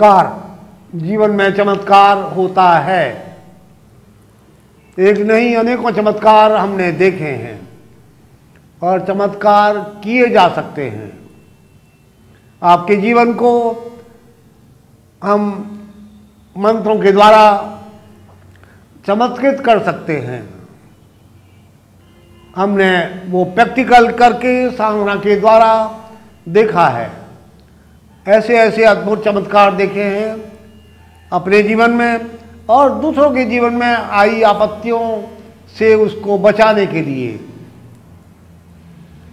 चमत्कार, जीवन में चमत्कार होता है। एक नहीं अनेकों चमत्कार हमने देखे हैं और चमत्कार किए जा सकते हैं। आपके जीवन को हम मंत्रों के द्वारा चमत्कृत कर सकते हैं। हमने वो प्रैक्टिकल करके साधना के द्वारा देखा है। ऐसे ऐसे अद्भुत चमत्कार देखे हैं अपने जीवन में और दूसरों के जीवन में आई आपत्तियों से उसको बचाने के लिए।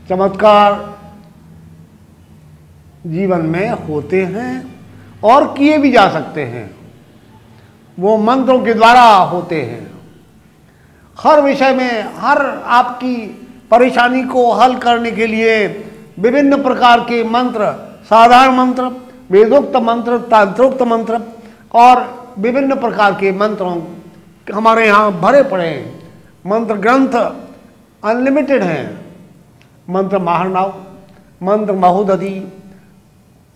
चमत्कार जीवन में होते हैं और किए भी जा सकते हैं। वो मंत्रों के द्वारा होते हैं। हर विषय में, हर आपकी परेशानी को हल करने के लिए विभिन्न प्रकार के मंत्र, साधारण मंत्र, वेदोक्त मंत्र, तंत्रोक्त मंत्र और विभिन्न प्रकार के मंत्रों हमारे यहाँ भरे पड़े हैं। मंत्र ग्रंथ अनलिमिटेड हैं। मंत्र महारनाव, मंत्र महोदधि,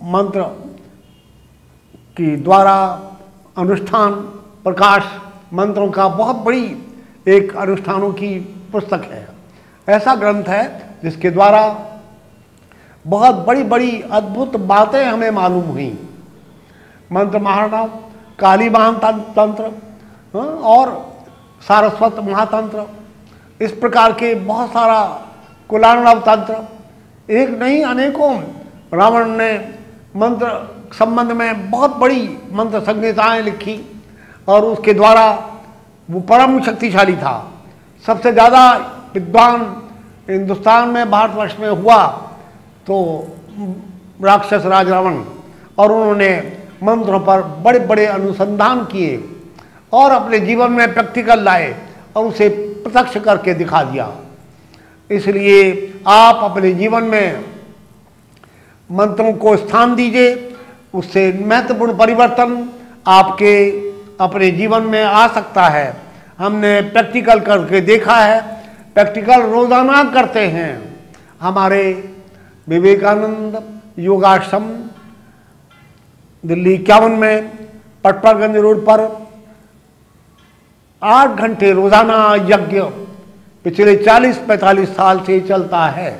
मंत्र के द्वारा अनुष्ठान प्रकाश मंत्रों का बहुत बड़ी एक अनुष्ठानों की पुस्तक है। ऐसा ग्रंथ है जिसके द्वारा बहुत बड़ी बड़ी अद्भुत बातें हमें मालूम हुई। मंत्र महारनाव, काली महातंत्र और सारस्वत महातंत्र, इस प्रकार के बहुत सारा कुलार्णव तंत्र, एक नहीं अनेकों। रावण ने मंत्र संबंध में बहुत बड़ी मंत्र संहिताएं लिखी और उसके द्वारा वो परम शक्तिशाली था। सबसे ज़्यादा विद्वान हिंदुस्तान में, भारतवर्ष में हुआ तो राक्षस राज रावण, और उन्होंने मंत्रों पर बड़े बड़े अनुसंधान किए और अपने जीवन में प्रैक्टिकल लाए और उसे प्रत्यक्ष करके दिखा दिया। इसलिए आप अपने जीवन में मंत्रों को स्थान दीजिए, उससे महत्वपूर्ण परिवर्तन आपके अपने जीवन में आ सकता है। हमने प्रैक्टिकल करके देखा है, प्रैक्टिकल रोजाना करते हैं। हमारे विवेकानंद योगाश्रम दिल्ली 51 में पटपरगंज रोड पर 8 घंटे रोजाना यज्ञ पिछले 40-45 साल से चलता है।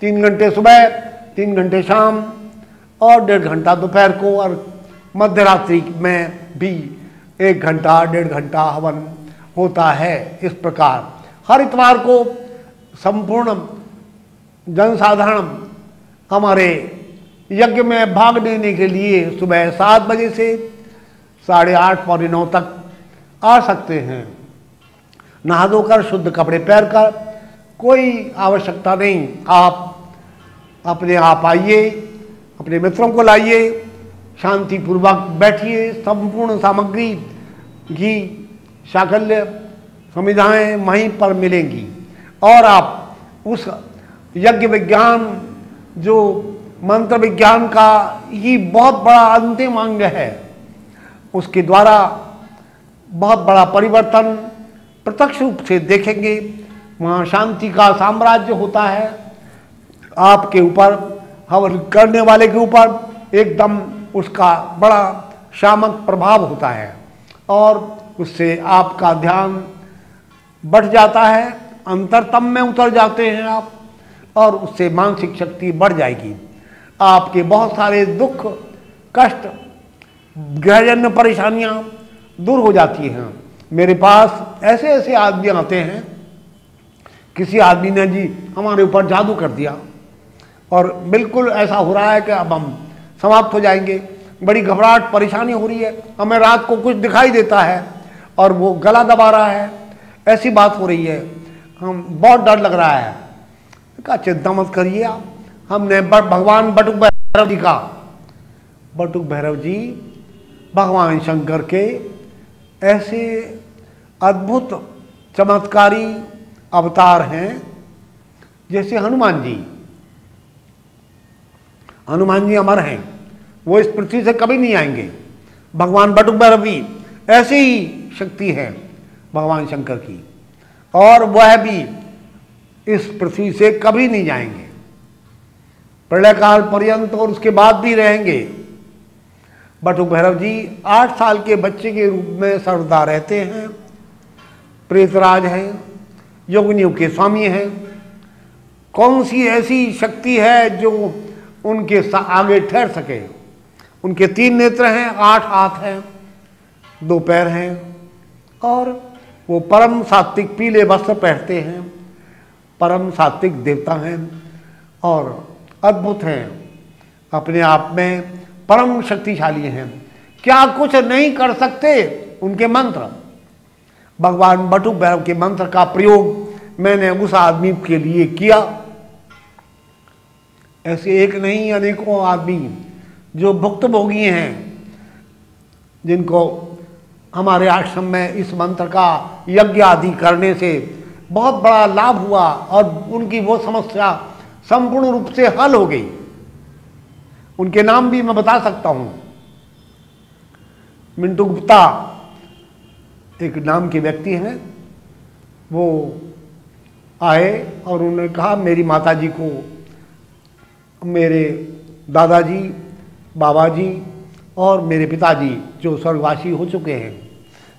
3 घंटे सुबह, 3 घंटे शाम और 1.5 घंटा दोपहर को, और मध्य रात्रि में भी 1 घंटा 1.5 घंटा हवन होता है। इस प्रकार हर इतवार को संपूर्ण जनसाधारण हमारे यज्ञ में भाग लेने के लिए सुबह 7 बजे से 8:30 पौने 9 तक आ सकते हैं। नहा धोकर शुद्ध कपड़े पहनकर, कोई आवश्यकता नहीं, आप अपने आप आइए, अपने मित्रों को लाइए, शांतिपूर्वक बैठिए। संपूर्ण सामग्री, घी, शाकल्य समिधाएँ वहीं पर मिलेंगी और आप उस यज्ञ विज्ञान, जो मंत्र विज्ञान का ही बहुत बड़ा अंतिम अंग है, उसके द्वारा बहुत बड़ा परिवर्तन प्रत्यक्ष रूप से देखेंगे। वहाँ शांति का साम्राज्य होता है। आपके ऊपर, हवन करने वाले के ऊपर एकदम उसका बड़ा शामक प्रभाव होता है और उससे आपका ध्यान बढ़ जाता है, अंतरतम में उतर जाते हैं आप, और उससे मानसिक शक्ति बढ़ जाएगी। आपके बहुत सारे दुख, कष्ट, गृहजन्य परेशानियां दूर हो जाती हैं। मेरे पास ऐसे ऐसे आदमी आते हैं, किसी आदमी ने जी हमारे ऊपर जादू कर दिया और बिल्कुल ऐसा हो रहा है कि अब हम समाप्त हो जाएंगे, बड़ी घबराहट परेशानी हो रही है, हमें रात को कुछ दिखाई देता है और वो गला दबा रहा है, ऐसी बात हो रही है, हम बहुत डर लग रहा है। कहा चिंता मत करिए आप, हमने भगवान बटुक भैरव जी का, बटुक भैरव जी भगवान शंकर के ऐसे अद्भुत चमत्कारी अवतार हैं जैसे हनुमान जी। हनुमान जी अमर हैं, वो इस पृथ्वी से कभी नहीं आएंगे। भगवान बटुक भैरव भी ऐसी ही शक्ति है भगवान शंकर की, और वह भी इस पृथ्वी से कभी नहीं जाएंगे, प्रलय काल पर्यंत और उसके बाद भी रहेंगे। बटुक भैरव जी 8 साल के बच्चे के रूप में सर्वदा रहते हैं, प्रेतराज हैं, योगिनियों के स्वामी हैं। कौन सी ऐसी शक्ति है जो उनके आगे ठहर सके? उनके 3 नेत्र हैं, 8 हाथ हैं, 2 पैर हैं और वो परम सात्विक पीले वस्त्र पहनते हैं, परम सात्विक देवता हैं और अद्भुत हैं, अपने आप में परम शक्तिशाली हैं। क्या कुछ नहीं कर सकते उनके मंत्र? भगवान बटुक भैरव के मंत्र का प्रयोग मैंने उस आदमी के लिए किया। ऐसे एक नहीं अनेकों आदमी जो भुक्तभोगी हैं, जिनको हमारे आश्रम में इस मंत्र का यज्ञ आदि करने से बहुत बड़ा लाभ हुआ और उनकी वो समस्या संपूर्ण रूप से हल हो गई। उनके नाम भी मैं बता सकता हूं। मिंटू गुप्ता एक नाम के व्यक्ति हैं, वो आए और उन्होंने कहा मेरी माताजी को मेरे दादाजी, बाबा जी और मेरे पिताजी जो स्वर्गवासी हो चुके हैं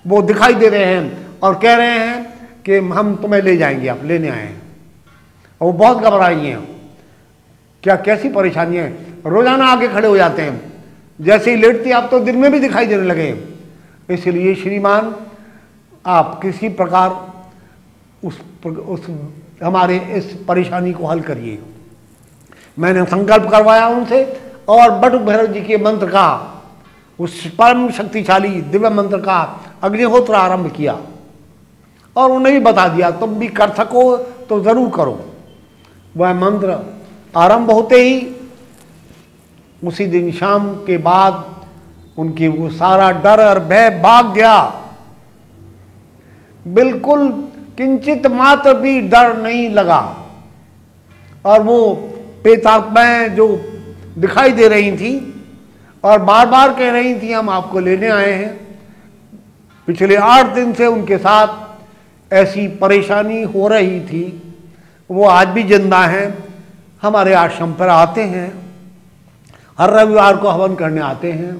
वो दिखाई दे रहे हैं और कह रहे हैं कि हम तुम्हें ले जाएंगे, आप लेने आए हैं। और वो बहुत घबराई हैं। क्या कैसी परेशानी है? रोजाना आगे खड़े हो जाते हैं, जैसे ही लेटती आप तो दिन में भी दिखाई देने लगे। इसलिए श्रीमान आप किसी प्रकार उस हमारे इस परेशानी को हल करिए। मैंने संकल्प करवाया उनसे और बटुक भैरव जी के मंत्र का, उस परम शक्तिशाली दिव्य मंत्र का अग्निहोत्र आरंभ किया और उन्हें भी बता दिया तुम भी कर सको तो जरूर करो। वह मंत्र आरंभ होते ही उसी दिन शाम के बाद उनकी वो सारा डर और भय भाग गया। बिल्कुल किंचित मात्र भी डर नहीं लगा और वो प्रेतात्माएं जो दिखाई दे रही थी और बार बार कह रही थी हम आपको लेने आए हैं, पिछले 8 दिन से उनके साथ ऐसी परेशानी हो रही थी, वो आज भी जिंदा हैं, हमारे आश्रम पर आते हैं, हर रविवार को हवन करने आते हैं।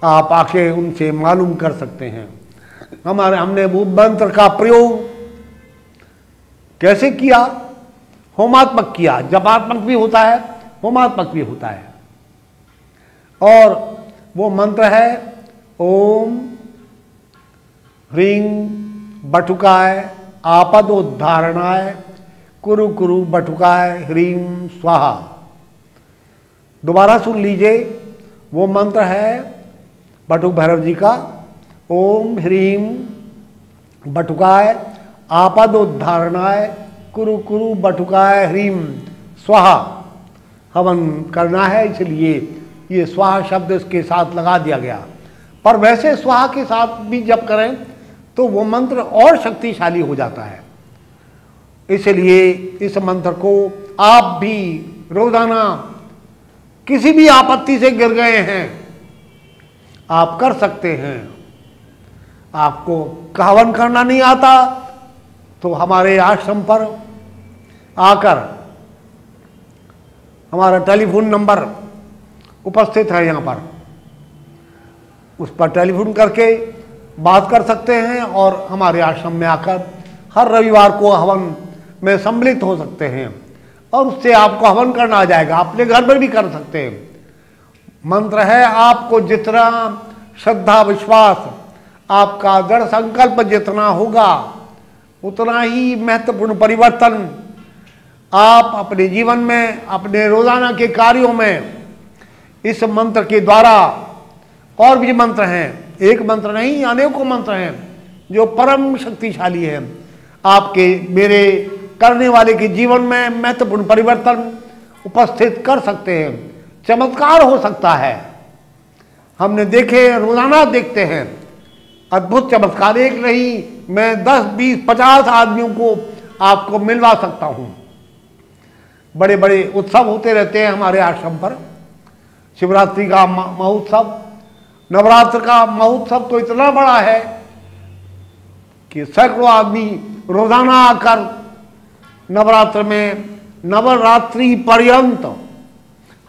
आप आके उनसे मालूम कर सकते हैं। हमने वो मंत्र का प्रयोग कैसे किया? होमात्मक किया, जपात्मक भी होता है, होमात्मक भी होता है। और वो मंत्र है ओम ह्रीं बटुकाय आपदोद्धारणाय कुरु कुरु बटुकाय ह्रीं स्वाहा। दोबारा सुन लीजिए, वो मंत्र है बटुक भैरव जी का ओम ह्रीं बटुकाय आपदोद्धारणाय कुरु कुरु बटुकाय ह्रीं स्वाहा। हवन करना है इसलिए ये स्वाहा शब्द इसके साथ लगा दिया गया। पर वैसे स्वाहा के साथ भी जब करें तो वो मंत्र और शक्तिशाली हो जाता है। इसलिए इस मंत्र को आप भी रोजाना किसी भी आपत्ति से गिर गए हैं आप कर सकते हैं। आपको हवन करना नहीं आता तो हमारे आश्रम पर आकर, हमारा टेलीफोन नंबर उपस्थित है यहाँ पर, उस पर टेलीफोन करके बात कर सकते हैं और हमारे आश्रम में आकर हर रविवार को हवन में सम्मिलित हो सकते हैं और उससे आपको हवन करना आ जाएगा। अपने घर पर भी कर सकते हैं। मंत्र है आपको जितना श्रद्धा विश्वास, आपका दृढ़ संकल्प जितना होगा उतना ही महत्वपूर्ण परिवर्तन आप अपने जीवन में, अपने रोजाना के कार्यों में इस मंत्र के द्वारा, और भी मंत्र हैं, एक मंत्र नहीं अनेकों मंत्र हैं जो परम शक्तिशाली हैं, आपके मेरे करने वाले के जीवन में महत्वपूर्ण परिवर्तन उपस्थित कर सकते हैं। चमत्कार हो सकता है। हमने देखे, रोजाना देखते हैं अद्भुत चमत्कार। एक नहीं, मैं 10, 20, 50 आदमियों को आपको मिलवा सकता हूं। बड़े बड़े उत्सव होते रहते हैं हमारे आश्रम पर। शिवरात्रि का महोत्सव, नवरात्र का महोत्सव तो इतना बड़ा है कि सैकड़ों आदमी रोजाना आकर नवरात्र में नवरात्रि पर्यंत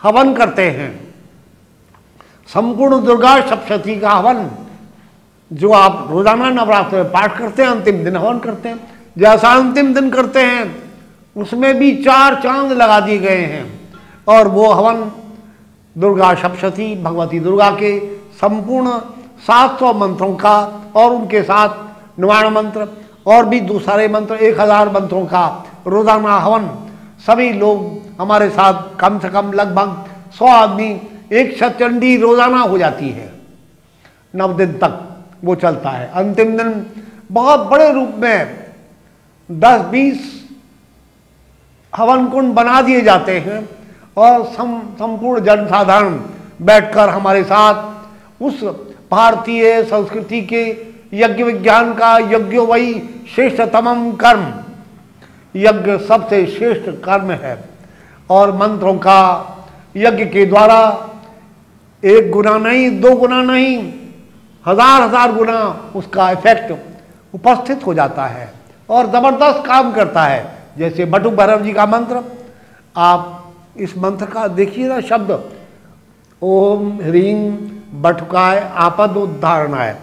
हवन करते हैं। संपूर्ण दुर्गा सप्तशती का हवन जो आप रोजाना नवरात्र में पाठ करते हैं, अंतिम दिन हवन करते हैं, जैसा अंतिम दिन करते हैं उसमें भी 4 चांद लगा दिए गए हैं। और वो हवन दुर्गा सप्तशती, भगवती दुर्गा के संपूर्ण 700 मंत्रों का और उनके साथ निवारण मंत्र और भी दूसरे मंत्र 1000 मंत्रों का रोजाना हवन सभी लोग हमारे साथ कम से कम लगभग 100 आदमी एक शतचंडी रोजाना हो जाती है। 9 दिन तक वो चलता है। अंतिम दिन बहुत बड़े रूप में 10-20 हवन कुंड बना दिए जाते हैं और संपूर्ण जनसाधारण बैठकर हमारे साथ उस भारतीय संस्कृति के यज्ञ विज्ञान का यज्ञो वही श्रेष्ठतमम कर्म, यज्ञ सबसे श्रेष्ठ कर्म है और मंत्रों का यज्ञ के द्वारा 1 गुना नहीं, 2 गुना नहीं, 1000 गुना उसका इफेक्ट उपस्थित हो जाता है और जबरदस्त काम करता है। जैसे बटुक भैरव जी का मंत्र, आप इस मंत्र का देखिए ना शब्द, ओम ह्रीं बटुकाय आपद उद्धारणाय,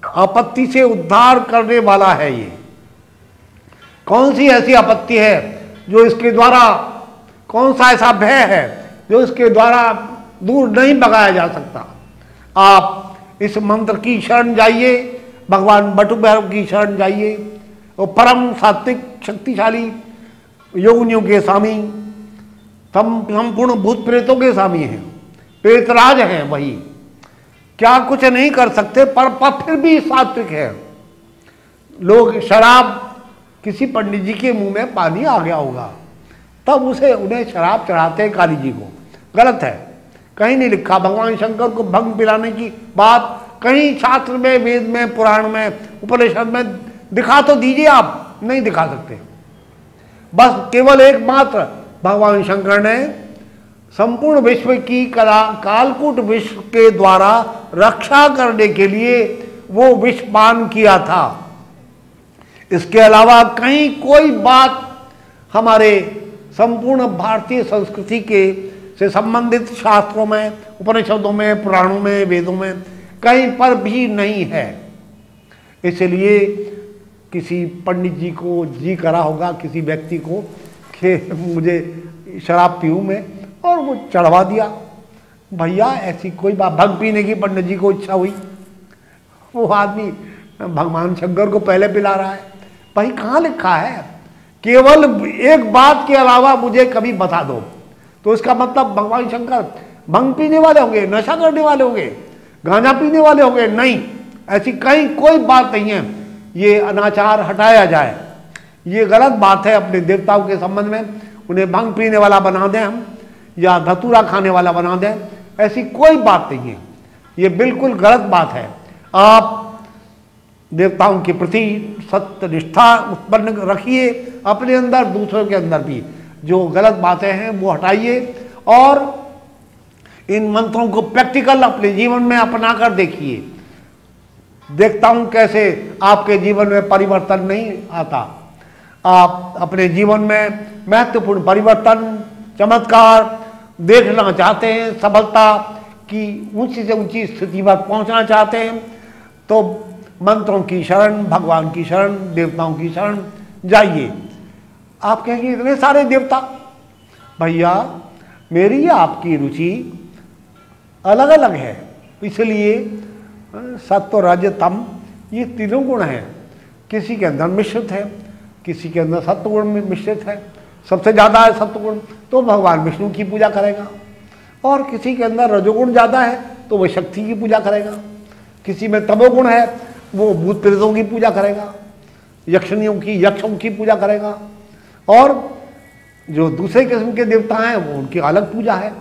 आपत्ति से उद्धार करने वाला है। ये कौन सी ऐसी आपत्ति है जो इसके द्वारा, कौन सा ऐसा भय है जो इसके द्वारा दूर नहीं भगाया जा सकता। आप इस मंत्र की शरण जाइए, भगवान बटुक भैरव की शरण जाइए। वो परम सात्विक शक्तिशाली योगिनियों के स्वामी, संपूर्ण भूत प्रेतों के स्वामी हैं, प्रेतराज हैं। वही क्या कुछ नहीं कर सकते पर फिर भी सात्विक है। लोग शराब, किसी पंडित जी के मुंह में पानी आ गया होगा तब उन्हें शराब चढ़ाते हैं काली जी को, गलत है। कहीं नहीं लिखा भगवान शंकर को भंग पिलाने की बात, कहीं शास्त्र में, वेद में, पुराण में, उपनिषद में दिखा तो दीजिए। आप नहीं दिखा सकते। बस केवल एकमात्र भगवान शंकर ने संपूर्ण विश्व की कला, कालकूट विश्व के द्वारा रक्षा करने के लिए वो विषपान किया था। इसके अलावा कहीं कोई बात हमारे संपूर्ण भारतीय संस्कृति के से संबंधित शास्त्रों में, उपनिषदों में, पुराणों में, वेदों में कहीं पर भी नहीं है। इसलिए किसी पंडित जी को जी करा होगा किसी व्यक्ति को कि मुझे शराब पीऊँ मैं, और वो चढ़वा दिया। भैया ऐसी कोई बात, भंग पीने की पंडित जी को इच्छा हुई, वो आदमी भगवान शंकर को पहले पिला रहा है। भाई कहाँ लिखा है? केवल एक बात के अलावा मुझे कभी बता दो। तो इसका मतलब भगवान शंकर भंग पीने वाले होंगे, नशा करने वाले होंगे, गांजा पीने वाले होंगे? नहीं, ऐसी कहीं कोई बात नहीं है। ये अनाचार हटाया जाए, ये गलत बात है। अपने देवताओं के संबंध में उन्हें भंग पीने वाला बना दें हम, या धतूरा खाने वाला बना दें, ऐसी कोई बात नहीं है। ये बिल्कुल गलत बात है। आप देवताओं के प्रति सत्य निष्ठा उत्पन्न रखिए अपने अंदर, दूसरों के अंदर भी। जो गलत बातें हैं वो हटाइए और इन मंत्रों को प्रैक्टिकल अपने जीवन में अपना कर देखिए। देखता हूं कैसे आपके जीवन में परिवर्तन नहीं आता। आप अपने जीवन में महत्वपूर्ण परिवर्तन, चमत्कार देखना चाहते हैं, सफलता की ऊंची से ऊंची स्थिति पर पहुंचना चाहते हैं, तो मंत्रों की शरण, भगवान की शरण, देवताओं की शरण जाइए। आप कहेंगे इतने सारे देवता। भैया मेरी आपकी रुचि अलग अलग है, इसलिए सत्व रज तम ये तीनों गुण हैं। किसी के अंदर मिश्रित है, किसी के अंदर सत्वगुण में मिश्रित है, सबसे ज़्यादा है सत्वगुण तो भगवान विष्णु की पूजा करेगा, और किसी के अंदर रजोगुण ज़्यादा है तो वह शक्ति की पूजा करेगा, किसी में तमोगुण है वो भूत प्रेतों की पूजा करेगा, यक्षिणियों की, यक्षों की पूजा करेगा, और जो दूसरे किस्म के देवता हैं वो उनकी अलग पूजा है।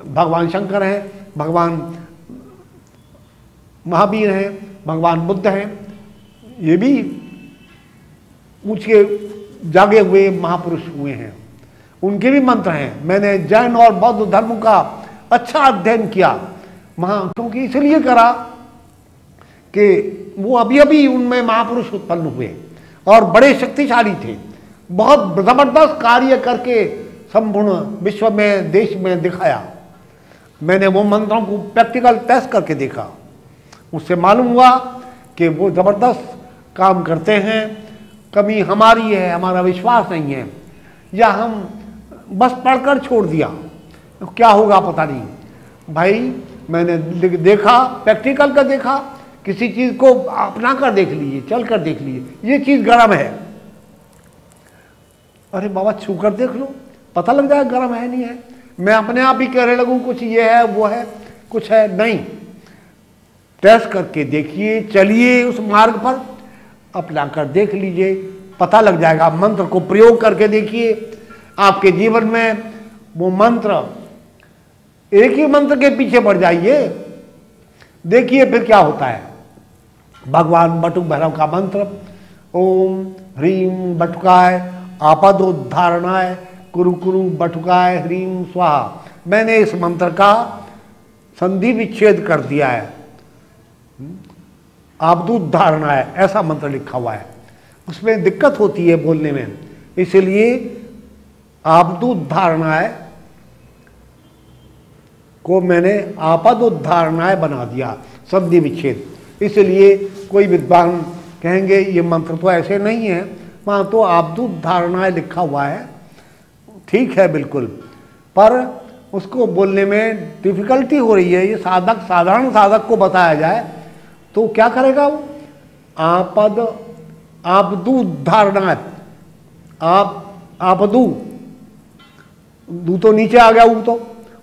भगवान शंकर हैं, भगवान महावीर हैं, भगवान बुद्ध हैं, ये भी ऊंचे जागे हुए महापुरुष हुए हैं, उनके भी मंत्र हैं। मैंने जैन और बौद्ध धर्म का अच्छा अध्ययन किया क्योंकि इसलिए करा कि वो अभी अभी उनमें महापुरुष उत्पन्न हुए और बड़े शक्तिशाली थे, बहुत जबरदस्त कार्य करके संपूर्ण विश्व में, देश में दिखाया। मैंने वो मंत्रों को प्रैक्टिकल टेस्ट करके देखा, उससे मालूम हुआ कि वो ज़बरदस्त काम करते हैं। कमी हमारी है, हमारा विश्वास नहीं है, या हम बस पढ़कर छोड़ दिया, क्या होगा पता नहीं। भाई मैंने देखा, प्रैक्टिकल का देखा, किसी चीज़ को अपना कर देख लीजिए, चल कर देख लीजिए, ये चीज़ गर्म है, अरे बाबा छू कर देख लो, पता लग जाए गर्म है नहीं है। मैं अपने आप ही कहने लगूँ कुछ ये है वो है, कुछ है नहीं। टेस्ट करके देखिए, चलिए उस मार्ग पर, अपना कर देख लीजिए, पता लग जाएगा। मंत्र को प्रयोग करके देखिए, आपके जीवन में वो मंत्र, एक ही मंत्र के पीछे बढ़ जाइए, देखिए फिर क्या होता है। भगवान बटुक भैरव का मंत्र, ओम ह्रीम बटुकाय आपदोद्धारणाय कुरु कुरु बटुकाय ह्रीम स्वाहा। मैंने इस मंत्र का संधि विच्छेद कर दिया है, आपदोद्धारणाय ऐसा मंत्र लिखा हुआ है, उसमें दिक्कत होती है बोलने में, इसलिए आपदोद्धारणाय को मैंने आपदोद्धारणाय बना दिया, संधि विच्छेद। इसलिए कोई विद्वान कहेंगे ये मंत्र तो ऐसे नहीं है, वहाँ तो आपदोद्धारणाय लिखा हुआ है, ठीक है बिल्कुल, पर उसको बोलने में डिफिकल्टी हो रही है। ये साधक, साधारण साधक को बताया जाए तो क्या करेगा वो, आपदोद्धारणाय, आपदू, दू तो नीचे आ गया, ऊ तो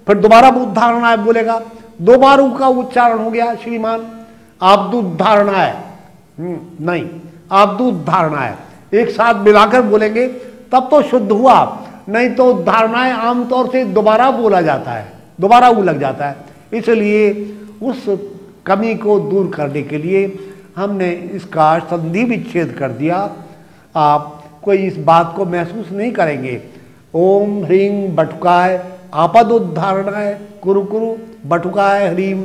फिर दोबारा उद्धारणाय बोलेगा, दो बार ऊ का उच्चारण हो गया श्रीमान। आपदोद्धारणाय नहीं, आपदोद्धारणाय एक साथ मिलाकर बोलेंगे तब तो शुद्ध हुआ, नहीं तो उद्धारणाय आमतौर से दोबारा बोला जाता है, दोबारा ऊ लग जाता है। इसलिए उस कमी को दूर करने के लिए हमने इसका संधि विच्छेद कर दिया। आप कोई इस बात को महसूस नहीं करेंगे। ओम ह्रीं बटुकाय आपदोद्धारणाय कुरु कुरु बटुकाय ह्रीं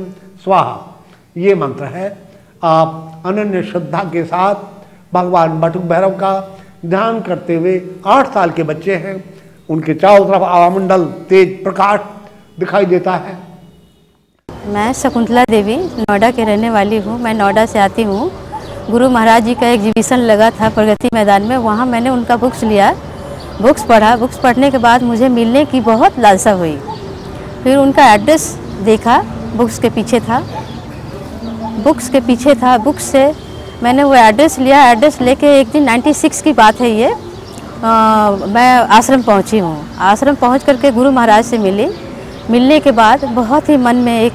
स्वाहा, ये मंत्र है। आप अनन्य श्रद्धा के साथ भगवान बटुक भैरव का ध्यान करते हुए, 8 साल के बच्चे हैं, उनके चारों तरफ आवामंडल तेज प्रकाश दिखाई देता है। मैं शकुंतला देवी नोएडा के रहने वाली हूँ। मैं नोएडा से आती हूँ। गुरु महाराज जी का एग्जीबिशन लगा था प्रगति मैदान में, वहाँ मैंने उनका बुक्स लिया, बुक्स पढ़ा। बुक्स पढ़ने के बाद मुझे मिलने की बहुत लालसा हुई। फिर उनका एड्रेस देखा, बुक्स के पीछे था, बुक्स के पीछे था। बुक्स से मैंने वो एड्रेस लिया। एड्रेस लेके एक दिन 96 की बात है ये, मैं आश्रम पहुंची हूँ। आश्रम पहुंच करके गुरु महाराज से मिली। मिलने के बाद बहुत ही मन में एक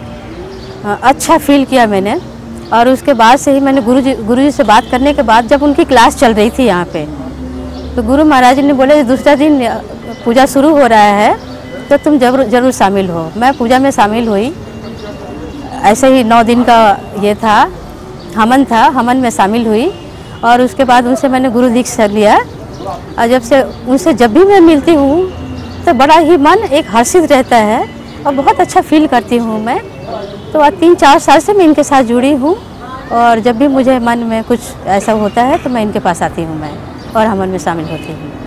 अच्छा फील किया मैंने, और उसके बाद से ही मैंने गुरुजी से बात करने के बाद, जब उनकी क्लास चल रही थी यहाँ पे, तो गुरु महाराज ने बोले दूसरा दिन पूजा शुरू हो रहा है तो तुम जरूर शामिल हो। मैं पूजा में शामिल हुई। ऐसे ही 9 दिन का ये था, हवन था, हवन में शामिल हुई। और उसके बाद उनसे मैंने गुरु दीक्षा लिया। और जब से उनसे जब भी मैं मिलती हूँ तो बड़ा ही मन एक हर्षित रहता है और बहुत अच्छा फील करती हूँ मैं। तो आज 3-4 साल से मैं इनके साथ जुड़ी हूँ, और जब भी मुझे मन में कुछ ऐसा होता है तो मैं इनके पास आती हूँ मैं, और हवन में शामिल होती हूँ।